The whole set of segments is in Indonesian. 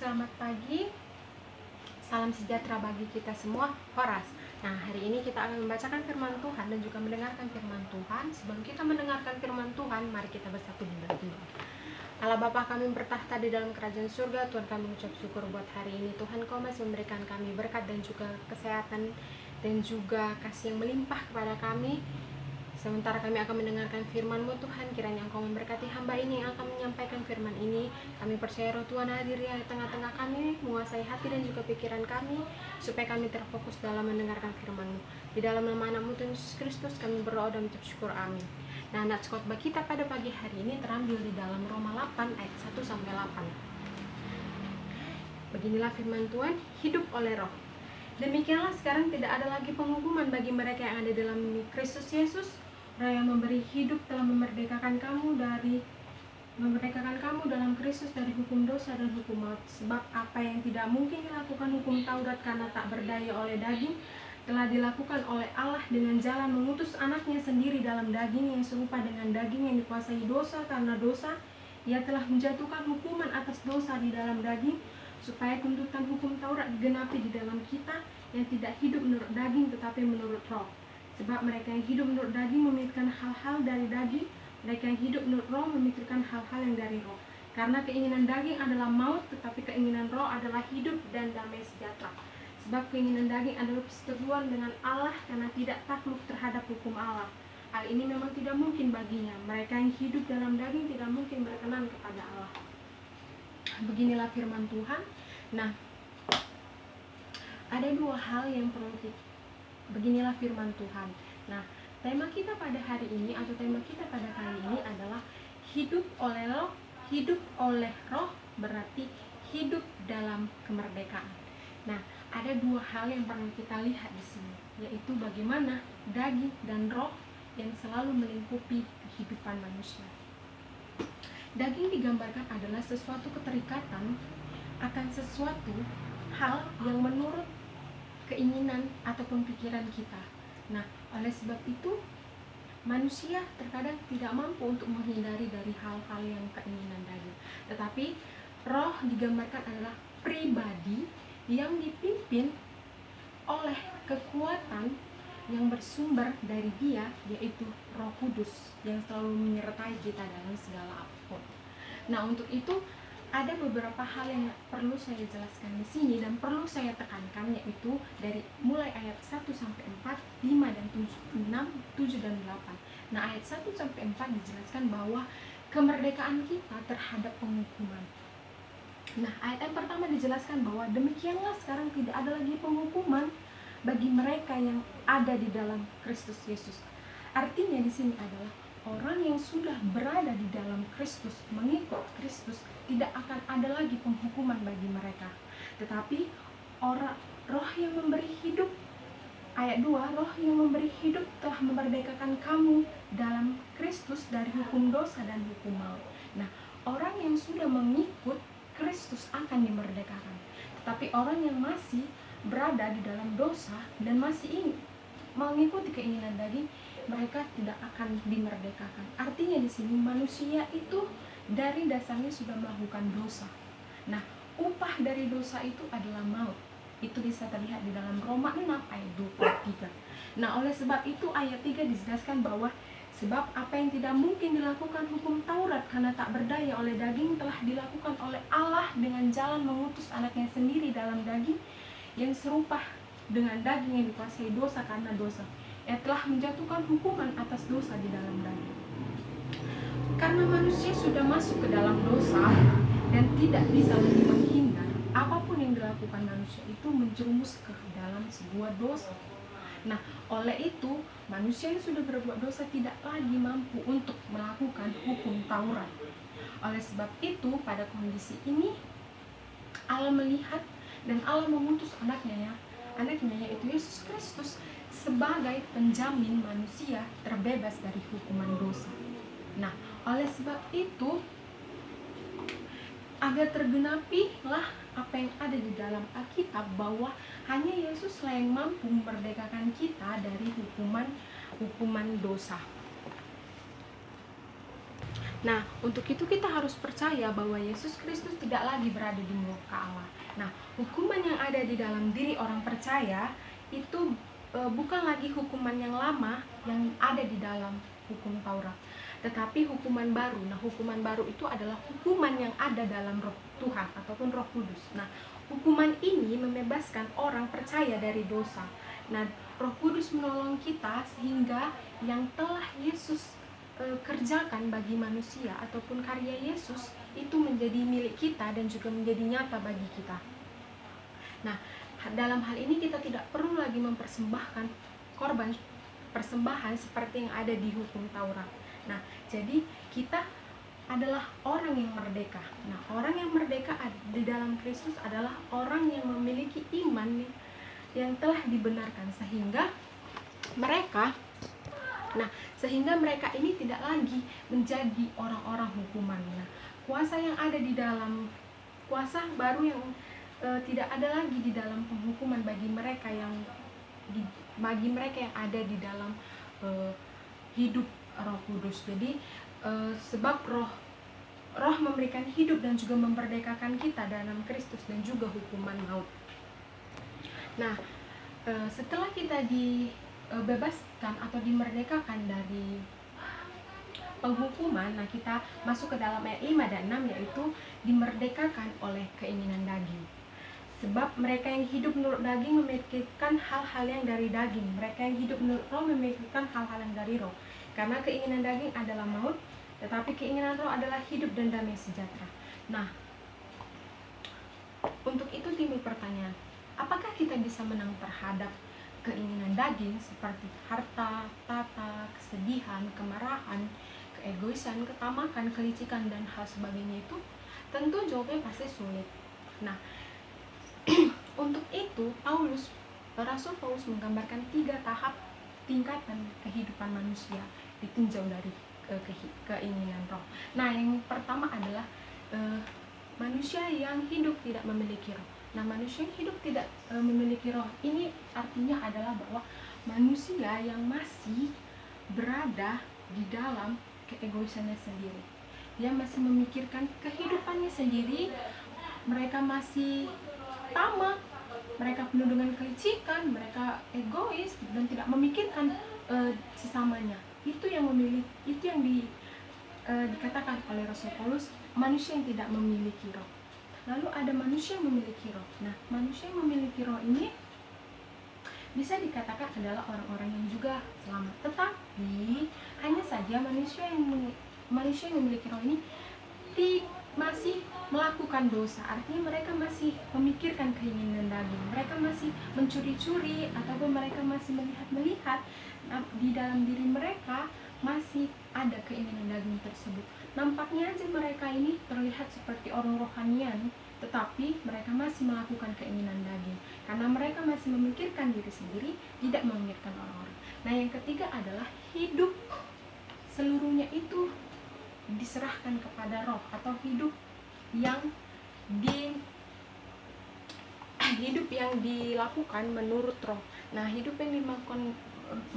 Selamat pagi, salam sejahtera bagi kita semua, Horas. Nah, hari ini kita akan membacakan firman Tuhan dan juga mendengarkan firman Tuhan. Sebelum kita mendengarkan firman Tuhan, mari kita bersatu di dalam doa. Allah Bapa kami bertahta di dalam kerajaan surga, Tuhan kami mengucap syukur buat hari ini. Tuhan Kau masih memberikan kami berkat dan juga kesehatan dan juga kasih yang melimpah kepada kami. Sementara kami akan mendengarkan firman-Mu Tuhan, kiranya Engkau memberkati hamba ini yang akan menyampaikan firman ini. Kami percaya Roh Tuhan hadir di tengah-tengah kami, menguasai hati dan juga pikiran kami, supaya kami terfokus dalam mendengarkan firman-Mu. Di dalam nama anak-Mu Tuhan Yesus Kristus kami berdoa dan mengucap syukur, amin. Nah, nats khotbah kita pada pagi hari ini terambil di dalam Roma 8 ayat 1-8. Beginilah firman Tuhan, hidup oleh roh. Demikianlah sekarang tidak ada lagi penghukuman bagi mereka yang ada dalam Kristus Yesus. Roh yang memberi hidup telah memerdekakan kamu dalam Kristus dari hukum dosa dan hukum maut. Sebab apa yang tidak mungkin dilakukan hukum Taurat karena tak berdaya oleh daging, telah dilakukan oleh Allah dengan jalan mengutus anaknya sendiri dalam daging yang serupa dengan daging yang dikuasai dosa karena dosa. Ia telah menjatuhkan hukuman atas dosa di dalam daging, supaya tuntutan hukum Taurat digenapi di dalam kita yang tidak hidup menurut daging tetapi menurut roh. Sebab mereka yang hidup menurut daging memikirkan hal-hal dari daging, mereka yang hidup menurut roh memikirkan hal-hal yang dari roh. Karena keinginan daging adalah maut, tetapi keinginan roh adalah hidup dan damai sejahtera. Sebab keinginan daging adalah perseteruan dengan Allah karena tidak takluk terhadap hukum Allah. Hal ini memang tidak mungkin baginya. Mereka yang hidup dalam daging tidak mungkin berkenan kepada Allah. Beginilah firman Tuhan. Nah, ada dua hal yang perlu beginilah firman Tuhan. Nah, tema kita pada hari ini atau tema kita pada kali ini adalah hidup oleh roh. Hidup oleh roh berarti hidup dalam kemerdekaan. Nah, ada dua hal yang perlu kita lihat di sini, yaitu bagaimana daging dan roh yang selalu melingkupi kehidupan manusia. Daging digambarkan adalah sesuatu keterikatan akan sesuatu hal yang menurut keinginan ataupun pikiran kita. Nah, oleh sebab itu manusia terkadang tidak mampu untuk menghindari dari hal-hal yang keinginan daging. Tetapi roh digambarkan adalah pribadi yang dipimpin oleh kekuatan yang bersumber dari Dia, yaitu Roh Kudus yang selalu menyertai kita dalam segala apapun. Nah, untuk itu ada beberapa hal yang perlu saya jelaskan di sini dan perlu saya tekankan, yaitu dari mulai ayat 1-4, 5 dan 6, 7 dan 8. Nah, ayat 1-4 dijelaskan bahwa kemerdekaan kita terhadap penghukuman. Nah, ayat yang pertama dijelaskan bahwa demikianlah sekarang tidak ada lagi penghukuman bagi mereka yang ada di dalam Kristus Yesus. Artinya di sini adalah orang yang sudah berada di dalam Kristus, mengikut Kristus, tidak akan ada lagi penghukuman bagi mereka. Tetapi roh yang memberi hidup, ayat 2, roh yang memberi hidup telah memerdekakan kamu dalam Kristus dari hukum dosa dan hukum maut. Nah, orang yang sudah mengikut Kristus akan dimerdekakan. Tetapi orang yang masih berada di dalam dosa dan masih ingin mengikuti keinginan daging, mereka tidak akan dimerdekakan. Artinya di sini manusia itu dari dasarnya sudah melakukan dosa. Nah, upah dari dosa itu adalah maut. Itu bisa terlihat di dalam Roma 6 ayat 23. Nah, oleh sebab itu ayat 3 dijelaskan bahwa sebab apa yang tidak mungkin dilakukan hukum Taurat karena tak berdaya oleh daging telah dilakukan oleh Allah dengan jalan mengutus anaknya sendiri dalam daging yang serupa dengan daging yang dikuasai dosa karena dosa. Ia telah menjatuhkan hukuman atas dosa di dalam daging. Karena manusia sudah masuk ke dalam dosa dan tidak bisa lagi menghindar, apapun yang dilakukan manusia itu menjerumus ke dalam sebuah dosa. Nah, oleh itu manusia yang sudah berbuat dosa tidak lagi mampu untuk melakukan hukum Taurat. Oleh sebab itu pada kondisi ini Allah melihat dan Allah mengutus anaknya yaitu Yesus Kristus sebagai penjamin manusia terbebas dari hukuman dosa. Nah, oleh sebab itu agar tergenapilah apa yang ada di dalam Alkitab bahwa hanya Yesuslah yang mampu memerdekakan kita dari hukuman dosa. Nah, untuk itu kita harus percaya bahwa Yesus Kristus tidak lagi berada di muka Allah. Nah, hukuman yang ada di dalam diri orang percaya itu bukan lagi hukuman yang lama yang ada di dalam hukum Taurat, tetapi hukuman baru. Nah, hukuman baru itu adalah hukuman yang ada dalam Roh Tuhan ataupun Roh Kudus. Nah, hukuman ini membebaskan orang percaya dari dosa. Nah, Roh Kudus menolong kita sehingga yang telah Yesus kerjakan bagi manusia ataupun karya Yesus itu menjadi milik kita dan juga menjadi nyata bagi kita. Nah, dalam hal ini kita tidak perlu lagi mempersembahkan korban persembahan seperti yang ada di hukum Taurat. Nah, jadi kita adalah orang yang merdeka. Nah, orang yang merdeka di dalam Kristus adalah orang yang memiliki iman yang telah dibenarkan sehingga mereka ini tidak lagi menjadi orang-orang hukuman. Nah, kuasa yang ada di dalam kuasa baru yang tidak ada lagi di dalam penghukuman bagi mereka yang ada di dalam hidup Roh Kudus. Jadi sebab Roh memberikan hidup dan juga memerdekakan kita dalam Kristus dan juga hukuman maut. Nah, setelah kita dibebaskan atau dimerdekakan dari penghukuman, nah kita masuk ke dalam ayat 5 dan 6, yaitu dimerdekakan oleh keinginan daging. Sebab mereka yang hidup menurut daging memikirkan hal-hal yang dari daging, mereka yang hidup menurut roh memikirkan hal-hal yang dari roh. Karena keinginan daging adalah maut, tetapi keinginan roh adalah hidup dan damai sejahtera. Nah, untuk itu timbul pertanyaan, apakah kita bisa menang terhadap keinginan daging seperti harta, tahta, kesedihan, kemarahan, keegoisan, ketamakan, kelicikan, dan hal sebagainya itu? Tentu jawabnya pasti sulit. Nah, untuk itu Rasul Paulus menggambarkan 3 tahap tingkatan kehidupan manusia ditinjau dari keinginan roh. Nah, yang pertama adalah manusia yang hidup tidak memiliki roh. Nah, manusia yang hidup tidak memiliki roh ini artinya adalah bahwa manusia yang masih berada di dalam keegoisannya sendiri. Dia masih memikirkan kehidupannya sendiri, mereka masih tamak, mereka penuh dengan kelicikan, mereka egois dan tidak memikirkan sesamanya. Itu yang dikatakan oleh Rasul Paulus, manusia yang tidak memiliki roh. Lalu ada manusia yang memiliki roh. Nah, manusia yang memiliki roh ini bisa dikatakan adalah orang-orang yang juga selamat. Tetapi hanya saja manusia yang memiliki roh ini masih melakukan dosa. Artinya mereka masih memikirkan keinginan daging, mereka masih mencuri-curi, ataupun mereka masih melihat di dalam diri mereka masih ada keinginan daging tersebut. Nampaknya aja mereka ini terlihat seperti orang rohanian, tetapi mereka masih melakukan keinginan daging karena mereka masih memikirkan diri sendiri, tidak memikirkan orang-orang. Nah, yang ketiga adalah hidup seluruhnya itu diserahkan kepada roh, atau hidup yang dilakukan menurut roh. Nah, hidup yang dilakukan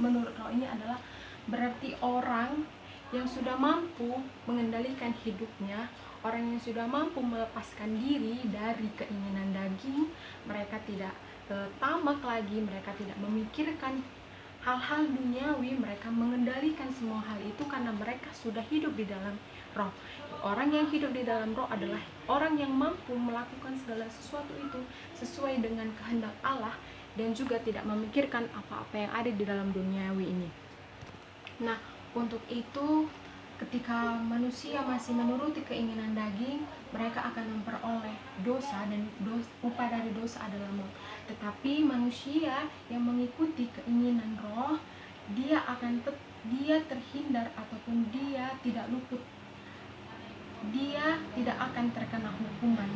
menurut roh ini adalah berarti orang yang sudah mampu mengendalikan hidupnya, orang yang sudah mampu melepaskan diri dari keinginan daging. Mereka tidak tamak lagi, mereka tidak memikirkan hal-hal duniawi, mereka mengendalikan semua hal itu karena mereka sudah hidup di dalam roh. Orang yang hidup di dalam roh adalah orang yang mampu melakukan segala sesuatu itu sesuai dengan kehendak Allah dan juga tidak memikirkan apa-apa yang ada di dalam duniawi ini. Nah, untuk itu ketika manusia masih menuruti keinginan daging, mereka akan memperoleh dosa, dan upah dari dosa adalah maut. Tetapi manusia yang mengikuti keinginan roh, dia terhindar ataupun dia tidak luput, dia tidak akan terkena hukuman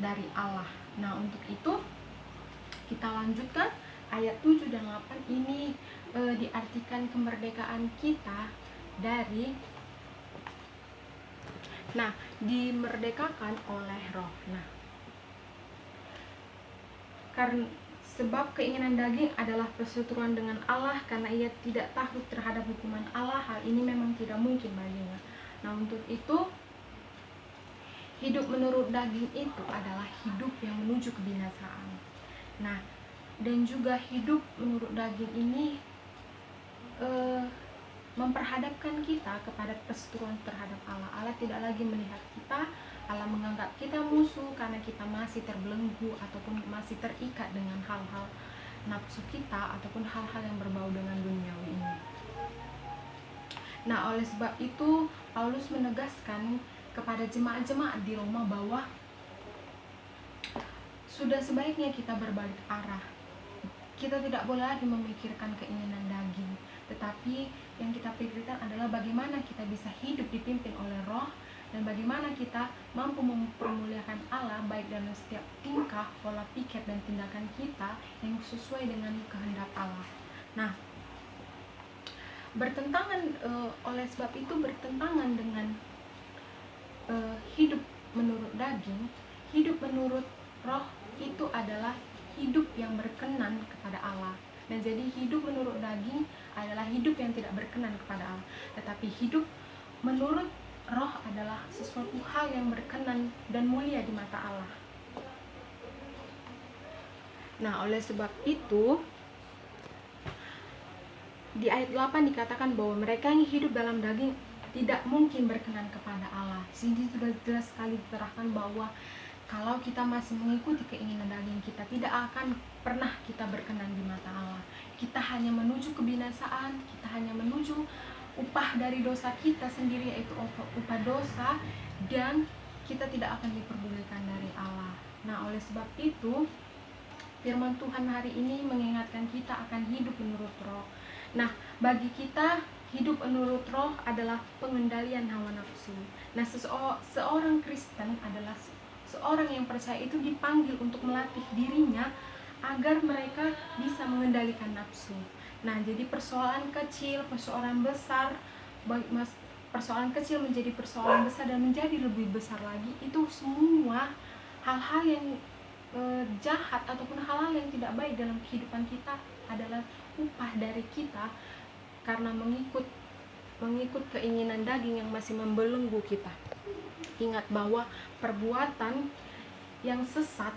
dari Allah. Nah, untuk itu kita lanjutkan ayat 7 dan 8 ini diartikan kemerdekaan kita dari dimerdekakan oleh roh. Nah, karena sebab keinginan daging adalah perseteruan dengan Allah, karena ia tidak takut terhadap hukuman Allah. Hal ini memang tidak mungkin baginya. Nah, untuk itu hidup menurut daging itu adalah hidup yang menuju kebinasaan. Nah, dan juga hidup menurut daging ini memperhadapkan kita kepada perseteruan terhadap Allah. Allah tidak lagi melihat kita, Allah menganggap kita musuh karena kita masih terbelenggu ataupun masih terikat dengan hal-hal nafsu kita ataupun hal-hal yang berbau dengan duniawi ini. Nah, oleh sebab itu Paulus menegaskan kepada jemaat-jemaat di Roma bahwa sudah sebaiknya kita berbalik arah. Kita tidak boleh lagi memikirkan keinginan daging, tetapi yang kita pikirkan adalah bagaimana kita bisa hidup dipimpin oleh Roh dan bagaimana kita mampu mempermuliakan Allah baik dalam setiap tingkah, pola pikir dan tindakan kita yang sesuai dengan kehendak Allah. Nah, oleh sebab itu bertentangan dengan hidup menurut daging. Hidup menurut Roh itu adalah hidup yang berkenan kepada Allah. Dan jadi hidup menurut daging adalah hidup yang tidak berkenan kepada Allah. Tetapi hidup menurut Roh adalah sesuatu hal yang berkenan dan mulia di mata Allah. Nah, oleh sebab itu di ayat 8 dikatakan bahwa mereka yang hidup dalam daging tidak mungkin berkenan kepada Allah. Sini sudah jelas sekali diterangkan bahwa kalau kita masih mengikuti keinginan daging kita, tidak akan pernah kita berkenan di mata Allah. Kita hanya menuju kebinasaan, kita hanya menuju upah dari dosa kita sendiri, yaitu upah dosa, dan kita tidak akan diperdulikan dari Allah. Nah, oleh sebab itu firman Tuhan hari ini mengingatkan kita akan hidup menurut Roh. Nah, bagi kita hidup menurut Roh adalah pengendalian hawa nafsu. Nah, seorang Kristen adalah seorang yang percaya itu dipanggil untuk melatih dirinya agar mereka bisa mengendalikan nafsu. Nah, jadi persoalan kecil, persoalan besar, persoalan kecil menjadi persoalan besar dan menjadi lebih besar lagi, itu semua hal-hal yang jahat ataupun hal-hal yang tidak baik dalam kehidupan kita adalah upah dari kita karena mengikut keinginan daging yang masih membelenggu kita. Ingat bahwa perbuatan yang sesat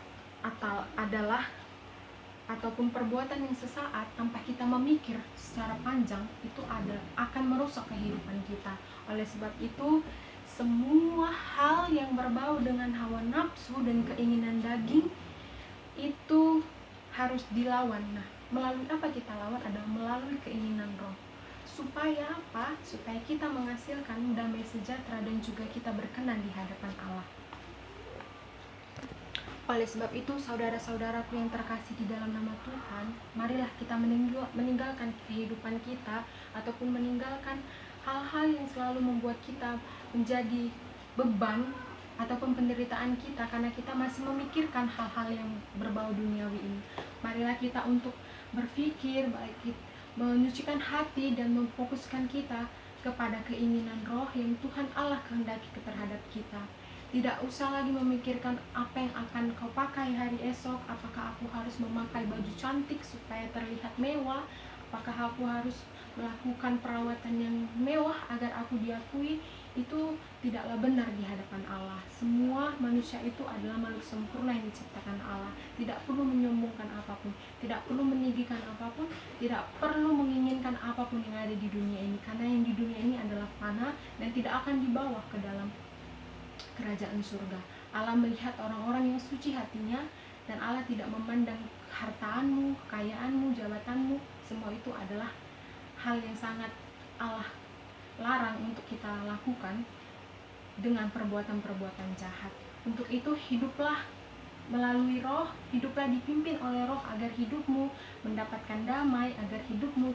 ataupun perbuatan yang sesaat tanpa kita memikir secara panjang itu akan merusak kehidupan kita. Oleh sebab itu semua hal yang berbau dengan hawa nafsu dan keinginan daging itu harus dilawan. Nah, melalui apa kita lawan adalah melalui keinginan Roh. Supaya apa? Supaya kita menghasilkan damai sejahtera dan juga kita berkenan di hadapan Allah. Oleh sebab itu, saudara-saudaraku yang terkasih di dalam nama Tuhan, marilah kita meninggalkan kehidupan kita ataupun meninggalkan hal-hal yang selalu membuat kita menjadi beban ataupun penderitaan kita karena kita masih memikirkan hal-hal yang berbau duniawi ini. Marilah kita untuk berpikir baik, menyucikan hati dan memfokuskan kita kepada keinginan Roh yang Tuhan Allah kehendaki terhadap kita. Tidak usah lagi memikirkan apa yang akan kau pakai hari esok, apakah aku harus memakai baju cantik supaya terlihat mewah, apakah aku harus melakukan perawatan yang mewah agar aku diakui. Itu tidaklah benar di hadapan Allah. Semua manusia itu adalah makhluk sempurna yang diciptakan Allah. Tidak perlu menyombongkan apapun, tidak perlu meninggikan apapun, tidak perlu menginginkan apapun yang ada di dunia ini, karena yang di dunia ini adalah fana dan tidak akan dibawa ke dalam kerajaan surga. Allah melihat orang-orang yang suci hatinya, dan Allah tidak memandang hartaanmu, kekayaanmu, jabatanmu. Semua itu adalah hal yang sangat Allah larang untuk kita lakukan dengan perbuatan-perbuatan jahat. Untuk itu hiduplah melalui Roh, hiduplah dipimpin oleh Roh agar hidupmu mendapatkan damai, agar hidupmu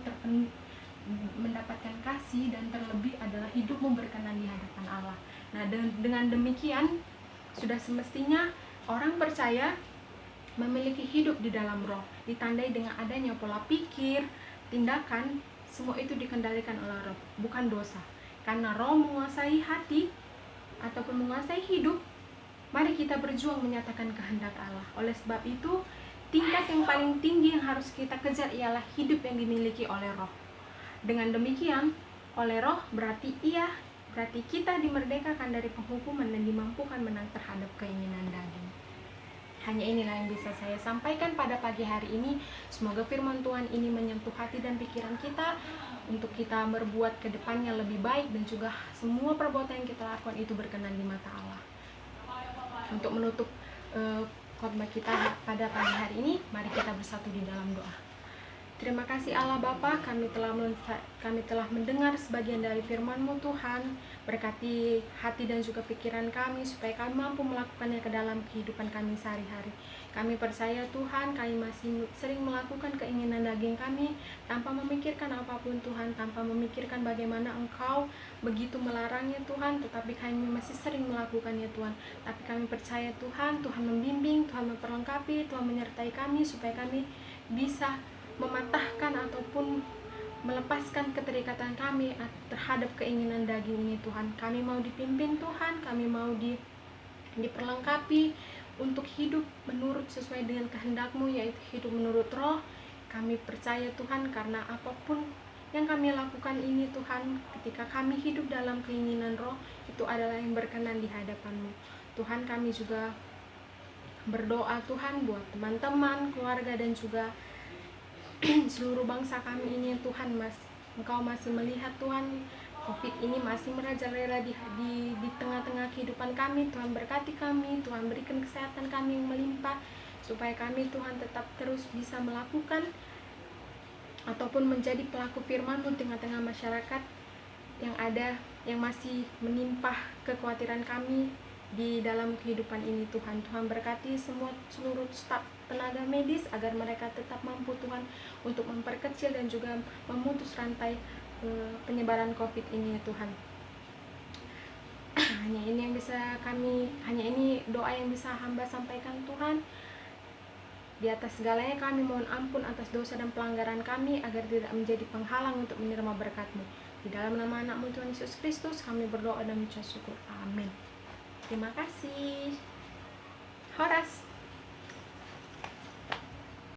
mendapatkan kasih, dan terlebih adalah hidupmu berkenan di hadapan Allah. Nah, dengan demikian sudah semestinya orang percaya memiliki hidup di dalam Roh, ditandai dengan adanya pola pikir, tindakan, semua itu dikendalikan oleh Roh, bukan dosa. Karena Roh menguasai hati ataupun menguasai hidup, mari kita berjuang menyatakan kehendak Allah. Oleh sebab itu, tingkat yang paling tinggi yang harus kita kejar ialah hidup yang dimiliki oleh Roh. Dengan demikian, oleh Roh berarti ia Berarti kita dimerdekakan dari penghukuman dan dimampukan menang terhadap keinginan daging. Hanya inilah yang bisa saya sampaikan pada pagi hari ini. Semoga firman Tuhan ini menyentuh hati dan pikiran kita untuk kita berbuat ke depannya lebih baik, dan juga semua perbuatan yang kita lakukan itu berkenan di mata Allah. Untuk menutup khotbah kita pada pagi hari ini, mari kita bersatu di dalam doa. Terima kasih Allah Bapa, kami telah mendengar sebagian dari firman-Mu Tuhan. Berkati hati dan juga pikiran kami supaya kami mampu melakukannya ke dalam kehidupan kami sehari-hari. Kami percaya Tuhan, kami masih sering melakukan keinginan daging kami tanpa memikirkan apapun Tuhan, tanpa memikirkan bagaimana Engkau begitu melarangnya Tuhan, tetapi kami masih sering melakukannya Tuhan. Tapi kami percaya Tuhan, Tuhan membimbing, Tuhan memperlengkapi, Tuhan menyertai kami supaya kami bisa mematahkan ataupun melepaskan keterikatan kami terhadap keinginan daging ini Tuhan. Kami mau dipimpin Tuhan, kami mau diperlengkapi untuk hidup menurut sesuai dengan kehendak-Mu, yaitu hidup menurut roh. Kami percaya Tuhan, karena apapun yang kami lakukan ini Tuhan, ketika kami hidup dalam keinginan roh, itu adalah yang berkenan di hadapan-Mu Tuhan. Kami juga berdoa Tuhan buat teman-teman, keluarga, dan juga seluruh bangsa kami ini Tuhan. Engkau masih melihat Tuhan, COVID ini masih merajalela di tengah-tengah kehidupan kami. Tuhan berkati kami, Tuhan berikan kesehatan kami yang melimpah, supaya kami Tuhan tetap terus bisa melakukan ataupun menjadi pelaku firman-Mu di tengah-tengah masyarakat yang ada, yang masih menimpa kekhawatiran kami di dalam kehidupan ini Tuhan. Tuhan berkati seluruh staf tenaga medis agar mereka tetap mampu Tuhan untuk memperkecil dan juga memutus rantai penyebaran COVID ini Tuhan. Hanya ini doa yang bisa hamba sampaikan Tuhan. Di atas segalanya kami mohon ampun atas dosa dan pelanggaran kami, agar tidak menjadi penghalang untuk menerima berkat-Mu. Di dalam nama anak-Mu Tuhan Yesus Kristus kami berdoa dan mengucap syukur. Amin. Terima kasih. Horas.